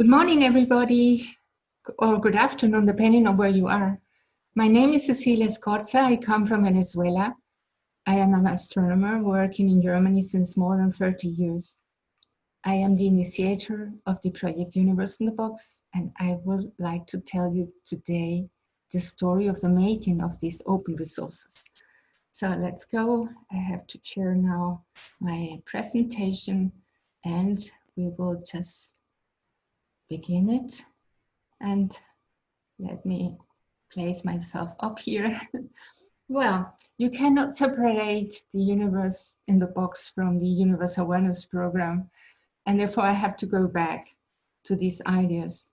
Good morning, everybody, or good afternoon, depending on where you are. My name is Cecilia Scorza. I come from Venezuela. I am an astronomer working in Germany since more than 30 years. I am the initiator of the project Universe in the Box, and I would like to tell you today the story of the making of these open resources. So let's go. I have to share now my presentation, and we will just begin it. And let me place myself up here. Well, you cannot separate the universe in the box from the universe awareness program. And therefore I have to go back to these ideas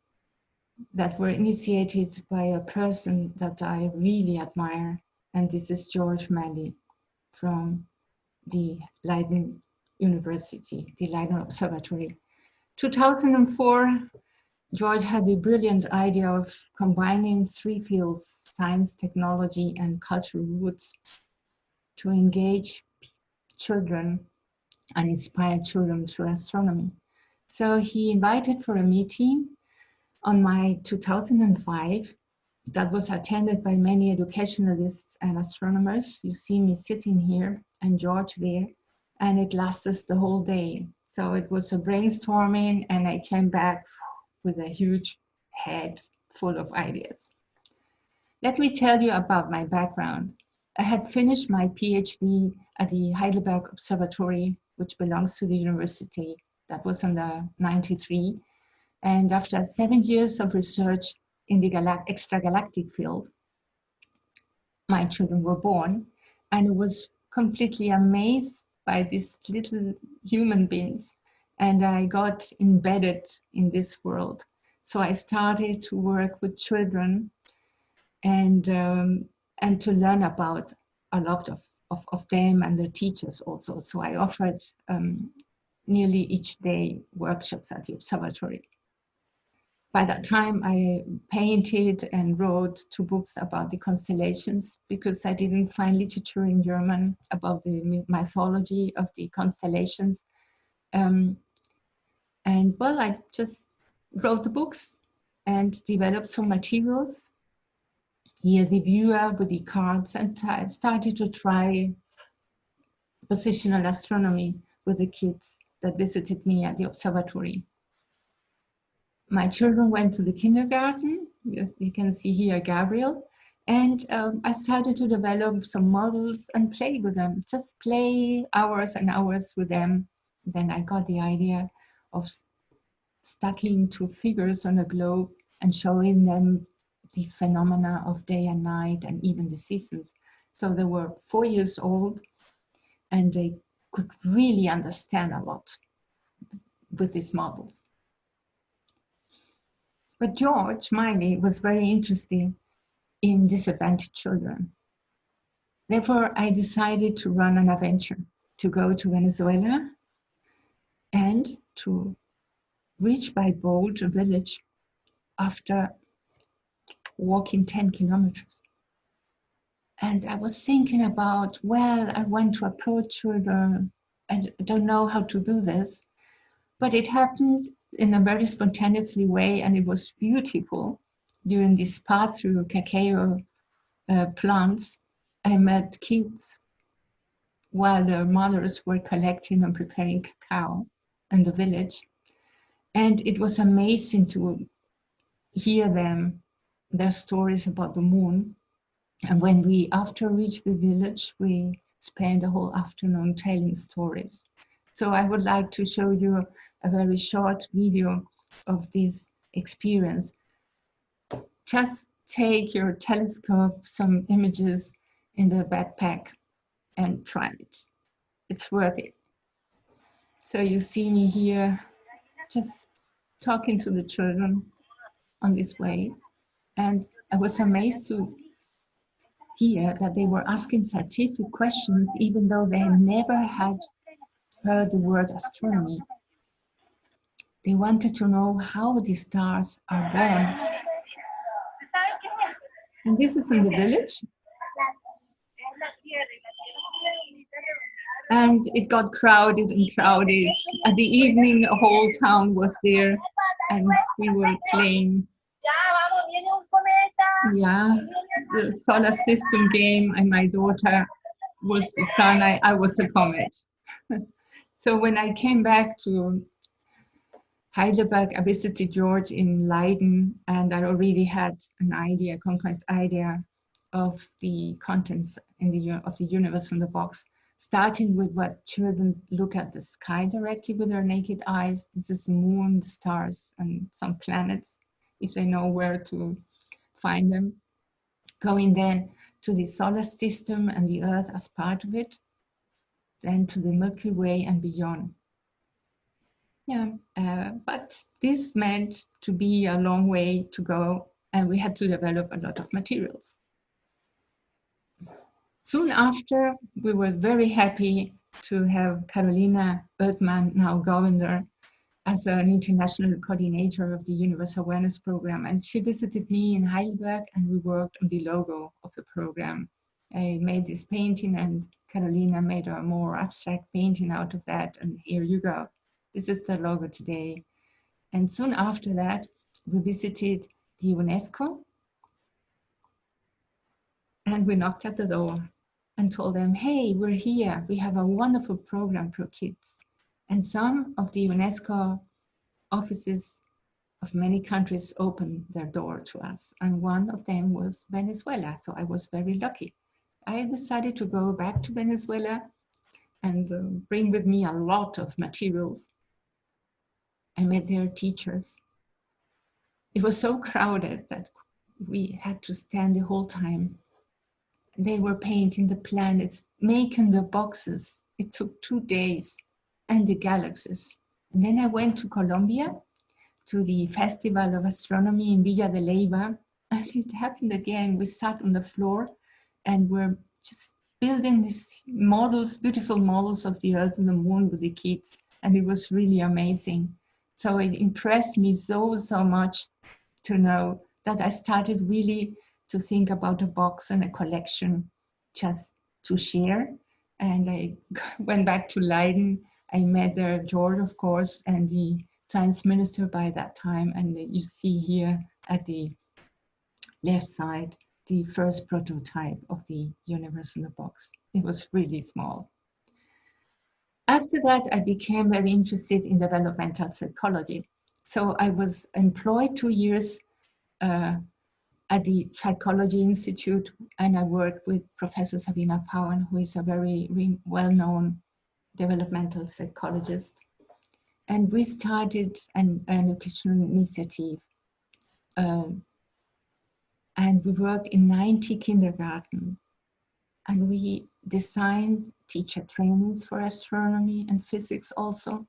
that were initiated by a person that I really admire. And this is George Malley from the Leiden University, the Leiden Observatory. 2004, George had the brilliant idea of combining three fields, science, technology, and cultural roots, to engage children and inspire children through astronomy. So he invited for a meeting on May 2005 that was attended by many educationalists and astronomers. You see me sitting here and George there, and it lasted the whole day. So it was a brainstorming, and I came back with a huge head full of ideas. Let me tell you about my background. I had finished my PhD at the Heidelberg Observatory, which belongs to the university. That was in the 93. And after 7 years of research in the extragalactic field, my children were born, and I was completely amazed by these little human beings. And I got embedded in this world. So I started to work with children and to learn about a lot of them and their teachers also. So I offered nearly each day workshops at the observatory. By that time, I painted and wrote 2 books about the constellations because I didn't find literature in German about the mythology of the constellations. And well, I just wrote the books and developed some materials. Here the viewer with the cards, and I started to try positional astronomy with the kids that visited me at the observatory. My children went to the kindergarten. You can see here Gabriel. And I started to develop some models and play with them, just play hours and hours with them. Then I got the idea of stacking 2 figures on a globe and showing them the phenomena of day and night and even the seasons. So they were 4 years old and they could really understand a lot with these models. But George Miley was very interested in disadvantaged children. Therefore, I decided to run an adventure, to go to Venezuela and to reach by boat a village after walking 10 kilometers. And I was thinking about, well, I want to approach children. I don't know how to do this, but it happened in a very spontaneous way, and it was beautiful. During this path through cacao plants, I met kids while their mothers were collecting and preparing cacao in the village. And it was amazing to hear them, their stories about the moon. And when we, after reached the village, we spent a whole afternoon telling stories. So I would like to show you a very short video of this experience. Just take your telescope, some images in the backpack, and try it. It's worth it. So you see me here just talking to the children on this way. And I was amazed to hear that they were asking scientific questions, even though they never had heard the word astronomy. They wanted to know how the stars are born. And this is in the village. And it got crowded and crowded. At the evening, the whole town was there. and we were playing the solar system game, and my daughter was the sun, I was the comet. So when I came back to Heidelberg, I visited George in Leiden, and I already had an idea, a concrete idea of the contents of the universe in the box, starting with what children look at the sky directly with their naked eyes. This is the moon, the stars, and some planets, if they know where to find them. Going then to the solar system and the Earth as part of it, then to the Milky Way and beyond. Yeah, but this meant to be a long way to go, and we had to develop a lot of materials. Soon after, we were very happy to have Carolina Oethmann now governor as an international coordinator of the Universal Awareness Program. And she visited me in Heidelberg, and we worked on the logo of the program. I made this painting, and Carolina made a more abstract painting out of that, and here you go. This is the logo today. And soon after that, we visited the Unesco, and we knocked at the door and told them, hey, we're here. We have a wonderful program for kids. And some of the UNESCO offices of many countries opened their door to us. And one of them was Venezuela. So I was very lucky. I decided to go back to Venezuela and bring with me a lot of materials. I met their teachers. It was so crowded that we had to stand the whole time. They were painting the planets, making the boxes. It took 2 days, and the galaxies. And then I went to Colombia, to the Festival of Astronomy in Villa de Leyva, and it happened again. We sat on the floor and were just building these models, beautiful models of the Earth and the Moon with the kids, and it was really amazing. So it impressed me so much to know that I started really to think about a box and a collection just to share. And I went back to Leiden. I met there George, of course, and the science minister by that time. And you see here at the left side, the first prototype of the universe in the box. It was really small. After that, I became very interested in developmental psychology. So I was employed 2 years at the Psychology Institute, and I worked with Professor Sabina Pauwen, who is a very well-known developmental psychologist. And we started an educational initiative. And we worked in 90 kindergarten. And we designed teacher trainings for astronomy and physics also.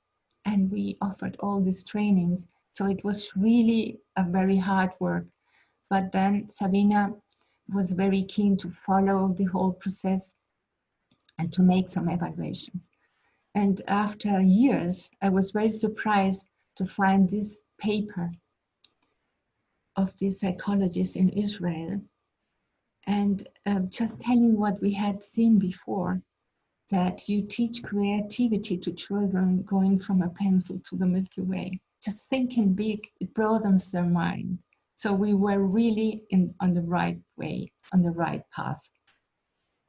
And we offered all these trainings. So it was really a very hard work. But then Sabina was very keen to follow the whole process and to make some evaluations. And after years, I was very surprised to find this paper of this psychologist in Israel, and just telling what we had seen before, that you teach creativity to children going from a pencil to the Milky Way. Just thinking big, it broadens their mind. So we were really on the right way, on the right path.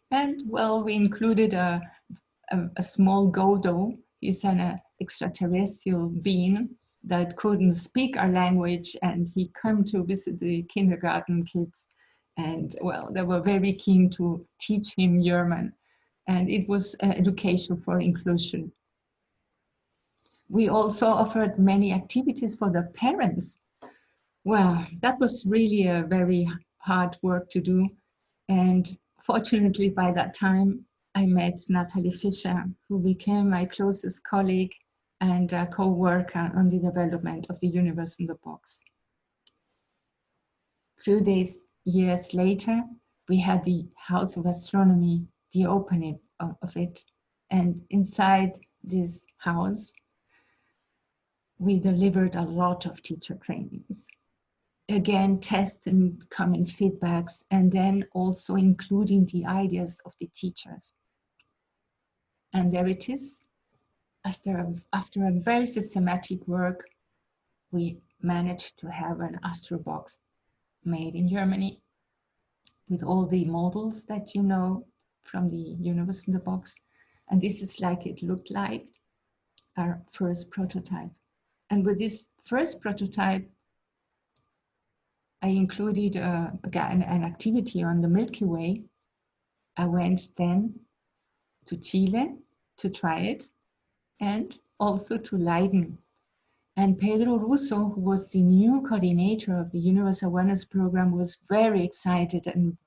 And well, we included a small Godot. He's an extraterrestrial being that couldn't speak our language, and he came to visit the kindergarten kids. And well, they were very keen to teach him German. And it was education for inclusion. We also offered many activities for the parents. Well, that was really a very hard work to do. And fortunately, by that time, I met Natalie Fischer, who became my closest colleague and a co-worker on the development of the universe in the box. A few years later, we had the House of Astronomy, the opening of it. And inside this house, we delivered a lot of teacher trainings. Again, test and comment feedbacks, and then also including the ideas of the teachers. And there it is. After a very systematic work, we managed to have an Astro box made in Germany with all the models that you know from the universe in the box. And this is like it looked like our first prototype. And with this first prototype, I included an activity on the Milky Way. I went then to Chile to try it, and also to Leiden. And Pedro Russo, who was the new coordinator of the Universe Awareness Program, was very excited and,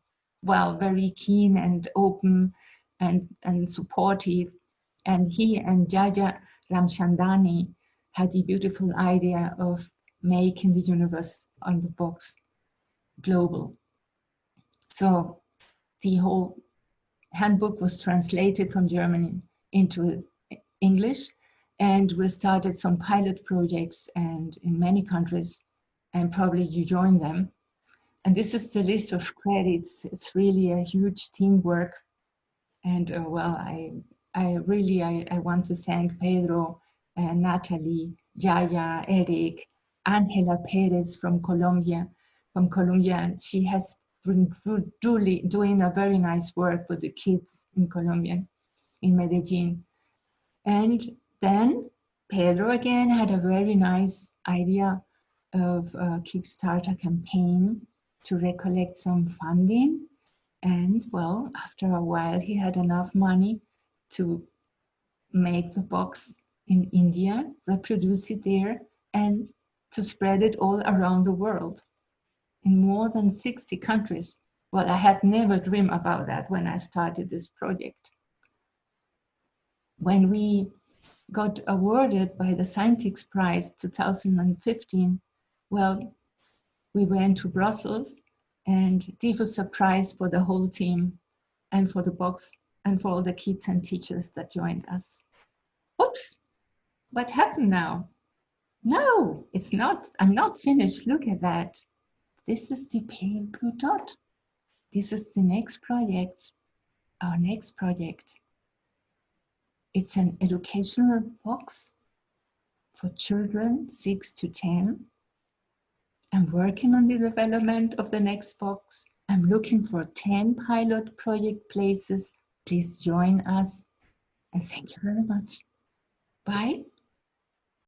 well, very keen and open and supportive. And he and Jaya Ramchandani had the beautiful idea of making the universe on the box global. So the whole handbook was translated from German into English, and we started some pilot projects and in many countries, and probably you join them. And this is the list of credits. It's really a huge teamwork. And well, I really want to thank Pedro, Natalie, Jaya, Eric, Angela Perez from Colombia, and she has been doing a very nice work with the kids in Colombia, in Medellin. And then Pedro again had a very nice idea of a Kickstarter campaign to recollect some funding. And well, after a while, he had enough money to make the box in India, reproduce it there, and to spread it all around the world in more than 60 countries. Well, I had never dreamed about that when I started this project. When we got awarded by the Scientix Prize 2015, well, we went to Brussels, and it was a prize for the whole team and for the box and for all the kids and teachers that joined us. Oops, what happened now? No, it's not, I'm not finished. Look at that. This is the pale blue dot. This is the next project, our next project. It's an educational box for children 6 to 10. I'm working on the development of the next box. I'm looking for 10 pilot project places. Please join us. And thank you very much. Bye.